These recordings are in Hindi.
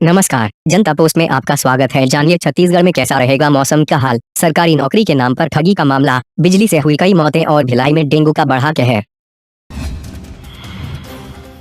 नमस्कार, जनता पोस्ट में आपका स्वागत है। जानिए छत्तीसगढ़ में कैसा रहेगा मौसम का हाल। सरकारी नौकरी के नाम पर ठगी का मामला, बिजली से हुई कई मौतें और भिलाई में डेंगू का बढ़ा कहर।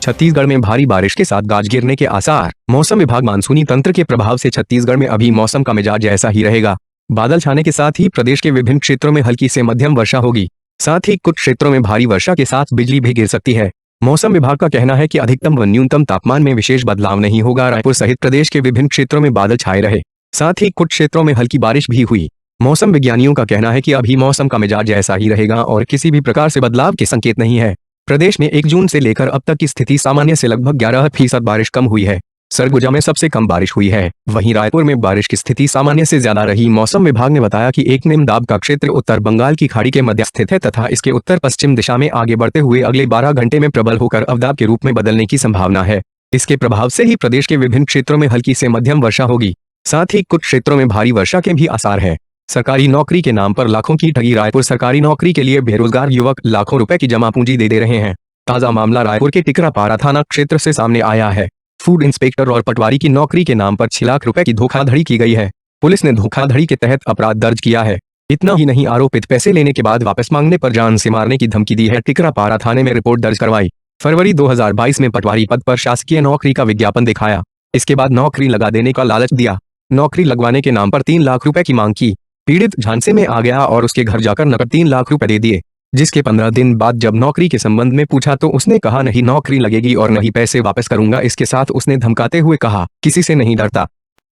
छत्तीसगढ़ में भारी बारिश के साथ गाज गिरने के आसार। मौसम विभाग मानसूनी तंत्र के प्रभाव से छत्तीसगढ़ में अभी मौसम का मिजाज ऐसा ही रहेगा। बादल छाने के साथ ही प्रदेश के विभिन्न क्षेत्रों में हल्की से मध्यम वर्षा होगी। साथ ही कुछ क्षेत्रों में भारी वर्षा के साथ बिजली भी गिर सकती है। मौसम विभाग का कहना है कि अधिकतम व न्यूनतम तापमान में विशेष बदलाव नहीं होगा। रायपुर सहित प्रदेश के विभिन्न क्षेत्रों में बादल छाए रहे, साथ ही कुछ क्षेत्रों में हल्की बारिश भी हुई। मौसम विज्ञानियों का कहना है कि अभी मौसम का मिजाज ऐसा ही रहेगा और किसी भी प्रकार से बदलाव के संकेत नहीं है। प्रदेश में 1 जून से लेकर अब तक की स्थिति सामान्य से लगभग 11% बारिश कम हुई है। सरगुजा में सबसे कम बारिश हुई है, वहीं रायपुर में बारिश की स्थिति सामान्य से ज्यादा रही। मौसम विभाग ने बताया कि एक निम्न दाब का क्षेत्र उत्तर बंगाल की खाड़ी के मध्य स्थित है तथा इसके उत्तर पश्चिम दिशा में आगे बढ़ते हुए अगले 12 घंटे में प्रबल होकर अवदाब के रूप में बदलने की संभावना है। इसके प्रभाव से ही प्रदेश के विभिन्न क्षेत्रों में हल्की से मध्यम वर्षा होगी। साथ ही कुछ क्षेत्रों में भारी वर्षा के भी आसार है। सरकारी नौकरी के नाम पर लाखों की ठगी। रायपुर सरकारी नौकरी के लिए बेरोजगार युवक लाखों रुपए की जमा पूंजी दे रहे हैं। ताजा मामला रायपुर के टिकरापारा थाना क्षेत्र से सामने आया है। फूड इंस्पेक्टर और पटवारी की नौकरी के नाम पर 6 लाख रुपए की धोखाधड़ी की गई है। पुलिस ने धोखाधड़ी के तहत अपराध दर्ज किया है। इतना ही नहीं, आरोपित पैसे लेने के बाद वापस मांगने पर जान से मारने की धमकी दी है। टिकरापारा थाने में रिपोर्ट दर्ज करवाई। फरवरी 2022 में पटवारी पद पर शासकीय नौकरी का विज्ञापन दिखाया। इसके बाद नौकरी लगा देने का लालच दिया। नौकरी लगवाने के नाम पर 3 लाख रुपए की मांग की। पीड़ित झांसे में आ गया और उसके घर जाकर नकद 3 लाख रुपए दे दिए। जिसके 15 दिन बाद जब नौकरी के संबंध में पूछा तो उसने कहा नहीं नौकरी लगेगी और नहीं पैसे वापस करूंगा। इसके साथ उसने धमकाते हुए कहा किसी से नहीं डरता।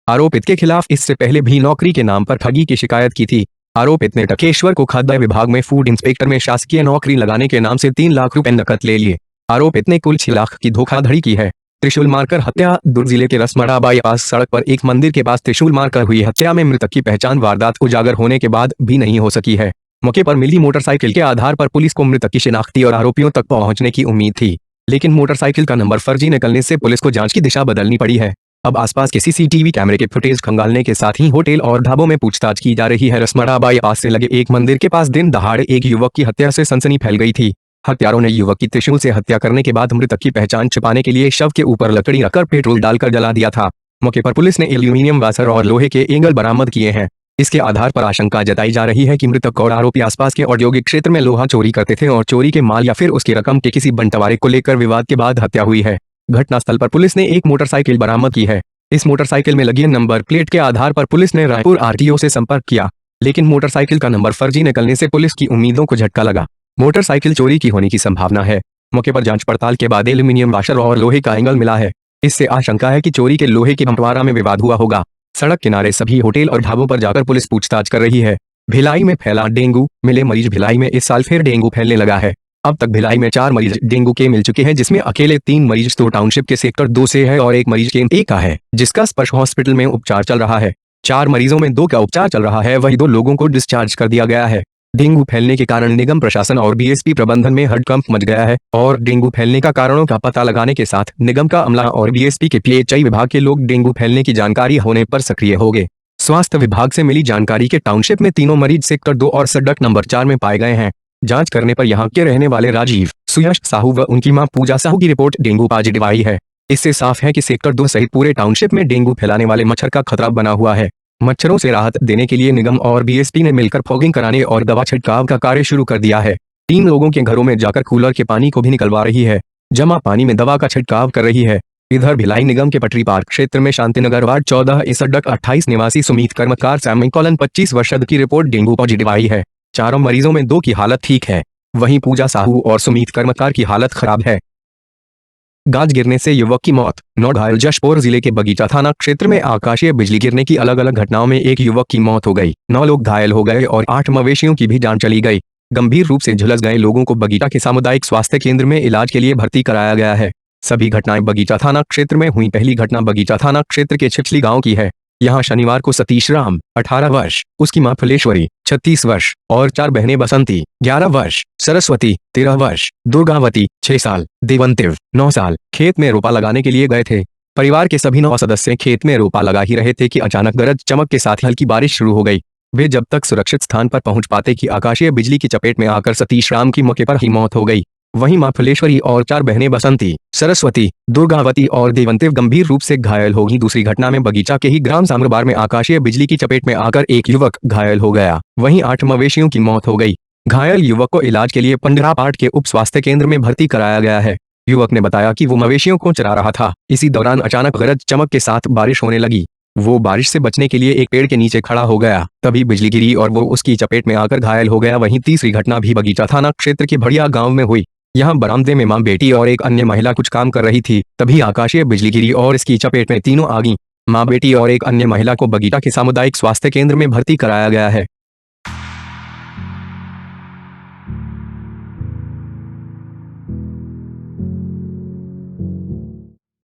आरोपित के खिलाफ इससे पहले भी नौकरी के नाम पर ठगी की शिकायत की थी। आरोपित ने टकेश्वर को खाद्य विभाग में फूड इंस्पेक्टर में शासकीय नौकरी लगाने के नाम से 3 लाख रुपए नकद ले लिए। आरोपित ने कुल 6 लाख की धोखाधड़ी की है। त्रिशूल मारकर हत्या। दुर्ग जिले के रसमड़ा बाईपास सड़क पर एक मंदिर के पास त्रिशूल मारकर हुई हत्या में मृतक की पहचान वारदात उजागर होने के बाद भी नहीं हो सकी है। मौके पर मिली मोटरसाइकिल के आधार पर पुलिस को मृतक की शिनाख्ती और आरोपियों तक पहुंचने की उम्मीद थी, लेकिन मोटरसाइकिल का नंबर फर्जी निकलने से पुलिस को जांच की दिशा बदलनी पड़ी है। अब आसपास के सीसीटीवी कैमरे के फुटेज खंगालने के साथ ही होटल और ढाबों में पूछताछ की जा रही है। रसमड़ा बाईपास से लगे एक मंदिर के पास दिन दहाड़े एक युवक की हत्या से सनसनी फैल गई थी। हत्यारों ने युवक की त्रिशूल से हत्या करने के बाद मृतक की पहचान छिपाने के लिए शव के ऊपर लकड़ी रखकर पेट्रोल डालकर जला दिया था। मौके पर पुलिस ने एल्यूमिनियम वासर और लोहे के एंगल बरामद किए हैं। इसके आधार पर आशंका जताई जा रही है कि मृतक और आरोपी आसपास के औद्योगिक क्षेत्र में लोहा चोरी करते थे और चोरी के माल या फिर उसकी रकम के किसी बंटवारे को लेकर विवाद के बाद हत्या हुई है। घटनास्थल पर पुलिस ने एक मोटरसाइकिल बरामद की है। इस मोटरसाइकिल में लगी नंबर प्लेट के आधार पर पुलिस ने रायपुर आरटीओ से संपर्क किया, लेकिन मोटरसाइकिल का नंबर फर्जी निकलने से पुलिस की उम्मीदों को झटका लगा। मोटरसाइकिल चोरी की होने की संभावना है। मौके पर जांच पड़ताल के बाद एल्यूमिनियम वाशर और लोहे का एंगल मिला है। इससे आशंका है कि चोरी के लोहे के बंटवारा में विवाद हुआ होगा। सड़क किनारे सभी होटल और ढाबों पर जाकर पुलिस पूछताछ कर रही है। भिलाई में फैला डेंगू। मिले मरीज। भिलाई में इस साल फिर डेंगू फैलने लगा है। अब तक भिलाई में 4 मरीज डेंगू के मिल चुके हैं, जिसमें अकेले 3 मरीज तो टाउनशिप के सेक्टर 2 से है और 1 मरीज के का है, जिसका स्पर्श हॉस्पिटल में उपचार चल रहा है। 4 मरीजों में 2 का उपचार चल रहा है, वही 2 लोगों को डिस्चार्ज कर दिया गया है। डेंगू फैलने के कारण निगम प्रशासन और बीएसपी प्रबंधन में हड़कंप मच गया है और डेंगू फैलने का कारणों का पता लगाने के साथ निगम का अमला और बीएसपी के पीएचआई विभाग के लोग डेंगू फैलने की जानकारी होने पर सक्रिय हो गए। स्वास्थ्य विभाग से मिली जानकारी के टाउनशिप में तीनों मरीज सेक्टर 2 और सड़क नंबर 4 में पाए गए हैं। जांच करने पर यहां के रहने वाले राजीव, सुयश साहू व उनकी मां पूजा साहू की रिपोर्ट डेंगू पॉजिटिव आई है। इससे साफ है कि सेक्टर 2 सहित पूरे टाउनशिप में डेंगू फैलाने वाले मच्छर का खतरा बना हुआ है। मच्छरों से राहत देने के लिए निगम और बीएसपी ने मिलकर फॉगिंग कराने और दवा छिड़काव का कार्य शुरू कर दिया है। टीम लोगों के घरों में जाकर कूलर के पानी को भी निकलवा रही है। जमा पानी में दवा का छिड़काव कर रही है। इधर भिलाई निगम के पटरी पार्क क्षेत्र में शांतिनगर वार्ड 14 सड़क 28 निवासी सुमीत कर्मकार सैमिकॉलन 25 वर्ष की रिपोर्ट डेंगू पॉजिटिव आई है। चारों मरीजों में 2 की हालत ठीक है, वहीं पूजा साहू और सुमीत कर्मकार की हालत खराब है। गाज गिरने से युवक की मौत। 9 घायल। जशपुर जिले के बगीचा थाना क्षेत्र में आकाशीय बिजली गिरने की अलग अलग घटनाओं में एक युवक की मौत हो गई, 9 लोग घायल हो गए और 8 मवेशियों की भी जान चली गई। गंभीर रूप से झुलस गए लोगों को बगीचा के सामुदायिक स्वास्थ्य केंद्र में इलाज के लिए भर्ती कराया गया है। सभी घटनाएं बगीचा थाना क्षेत्र में हुई। पहली घटना बगीचा थाना क्षेत्र के छिछली गांव की है। यहां शनिवार को सतीश राम 18 वर्ष, उसकी मां फुलेश्वरी 36 वर्ष और 4 बहनें बसंती 11 वर्ष, सरस्वती 13 वर्ष, दुर्गावती 6 साल, देवंतिव 9 साल खेत में रोपा लगाने के लिए गए थे। परिवार के सभी 9 सदस्य खेत में रोपा लगा ही रहे थे कि अचानक गरज चमक के साथ हल्की बारिश शुरू हो गई। वे जब तक सुरक्षित स्थान पर पहुंच पाते कि आकाशीय बिजली की चपेट में आकर सतीश राम की मौके पर ही मौत हो गई। वहीं मां फुलेश्वरी और 4 बहनें बसंती, सरस्वती, दुर्गावती और देवंती गंभीर रूप से घायल हो गई। दूसरी घटना में बगीचा के ही ग्राम सामरबार में आकाशीय बिजली की चपेट में आकर एक युवक घायल हो गया। वहीं 8 मवेशियों की मौत हो गई। घायल युवक को इलाज के लिए पंडरापाट के उप स्वास्थ्य केंद्र में भर्ती कराया गया है। युवक ने बताया कि वो मवेशियों को चरा रहा था। इसी दौरान अचानक गरज चमक के साथ बारिश होने लगी। वो बारिश से बचने के लिए एक पेड़ के नीचे खड़ा हो गया। तभी बिजली गिरी और वो उसकी चपेट में आकर घायल हो गया। वहीं तीसरी घटना भी बगीचा थाना क्षेत्र के भड़िया गांव में हुई। यहाँ बरामदे में मां, बेटी और एक अन्य महिला कुछ काम कर रही थी। तभी आकाशीय बिजली गिरी और इसकी चपेट में तीनों आ गईं। मां, बेटी और एक अन्य महिला को बगीचा के सामुदायिक स्वास्थ्य केंद्र में भर्ती कराया गया है।